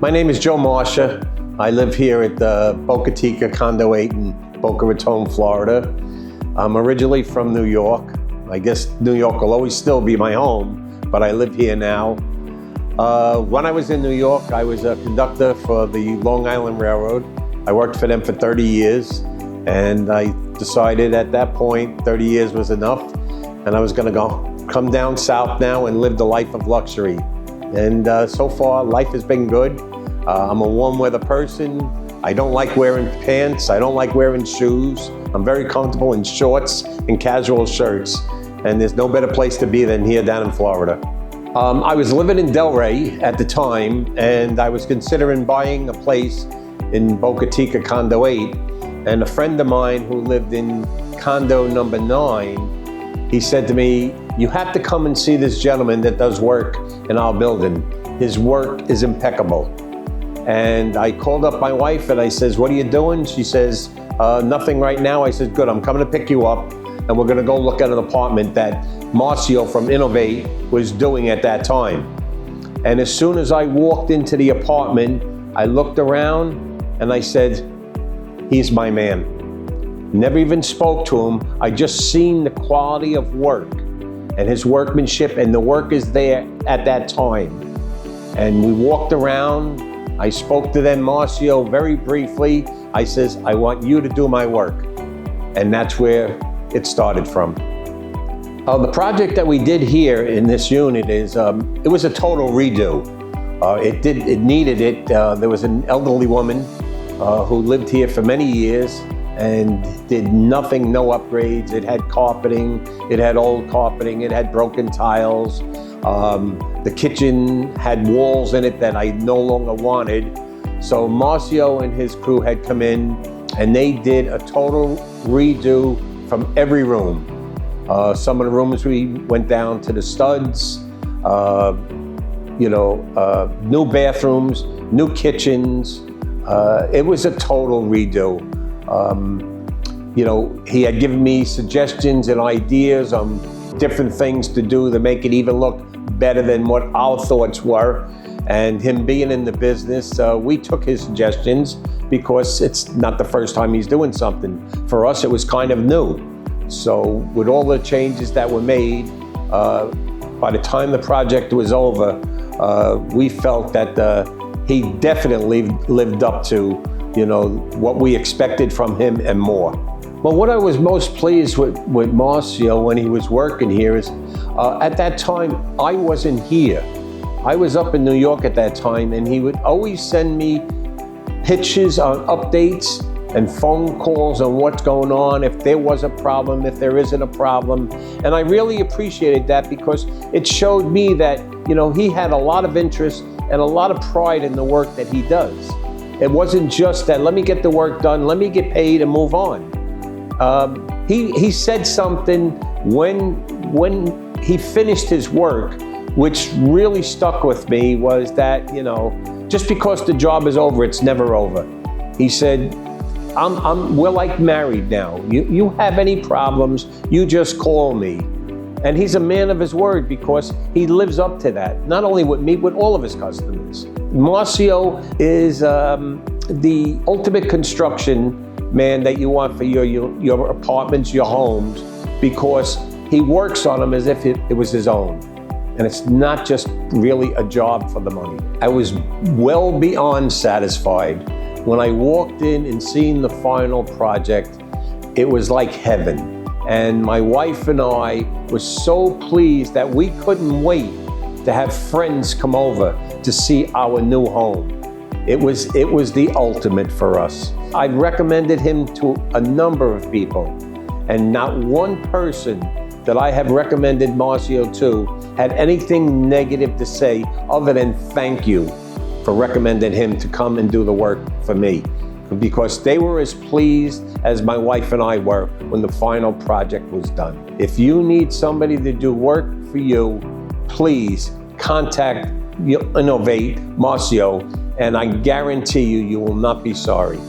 My name is Joe Marchia. I live here at Boca Chica Condo 8 in Boca Raton, Florida. I'm originally from New York. I guess New York will always still be my home, but I live here now. When I was in New York, I was a conductor for the Long Island Railroad. I worked for them for 30 years, and I decided at that point 30 years was enough, and I was going to come down south now and live the life of luxury. And so far, life has been good. I'm a warm weather person. I don't like wearing pants. I don't like wearing shoes. I'm very comfortable in shorts and casual shirts. And there's no better place to be than here down in Florida. I was living in Delray at the time, and I was considering buying a place in Boca Chica Condo 8. And a friend of mine who lived in condo number 9, he said to me, "You have to come and see this gentleman that does work in our building. His work is impeccable." And I called up my wife and I says, "What are you doing?" She says, "Nothing right now." I said, "Good, I'm coming to pick you up, and we're gonna go look at an apartment that Marcio from Innovate was doing at that time." And as soon as I walked into the apartment, I looked around and I said, "He's my man." Never even spoke to him. I just seen the quality of work and his workmanship, and the work is there at that time. And we walked around. I spoke to then Marcio very briefly. I says, "I want you to do my work." And that's where it started from. The project that we did here in this unit is, it was a total redo. It needed it. There was an elderly woman who lived here for many years and did nothing, no upgrades. It had carpeting, it had old carpeting, it had broken tiles. The kitchen had walls in it that I no longer wanted. So Marcio and his crew had come in and they did a total redo from every room. Some of the rooms we went down to the studs, new bathrooms, new kitchens. It was a total redo. He had given me suggestions and ideas on different things to do to make it even look better than what our thoughts were. And him being in the business, we took his suggestions because it's not the first time he's doing something. For us, it was kind of new. So with all the changes that were made, by the time the project was over, we felt that he definitely lived up to what we expected from him and more. Well, what I was most pleased with Marcio when he was working here is, at that time, I wasn't here. I was up in New York at that time, and he would always send me pictures on updates and phone calls on what's going on, if there was a problem, if there isn't a problem. And I really appreciated that because it showed me that, he had a lot of interest and a lot of pride in the work that he does. It wasn't just that, let me get the work done, let me get paid and move on. He said something when he finished his work, which really stuck with me, was that, just because the job is over, it's never over. He said, we're like married now. You have any problems, you just call me. And he's a man of his word because he lives up to that, not only with me, with all of his customers. Marcio is the ultimate construction man that you want for your apartments, your homes, because he works on them as if it was his own. And it's not just really a job for the money. I was well beyond satisfied. When I walked in and seen the final project, it was like heaven. And my wife and I were so pleased that we couldn't wait to have friends come over to see our new home. It was the ultimate for us. I recommended him to a number of people, and not one person that I have recommended Marcio to had anything negative to say other than thank you for recommending him to come and do the work for me, because they were as pleased as my wife and I were when the final project was done. If you need somebody to do work for you, please contact Innovate Marcio, and I guarantee you will not be sorry.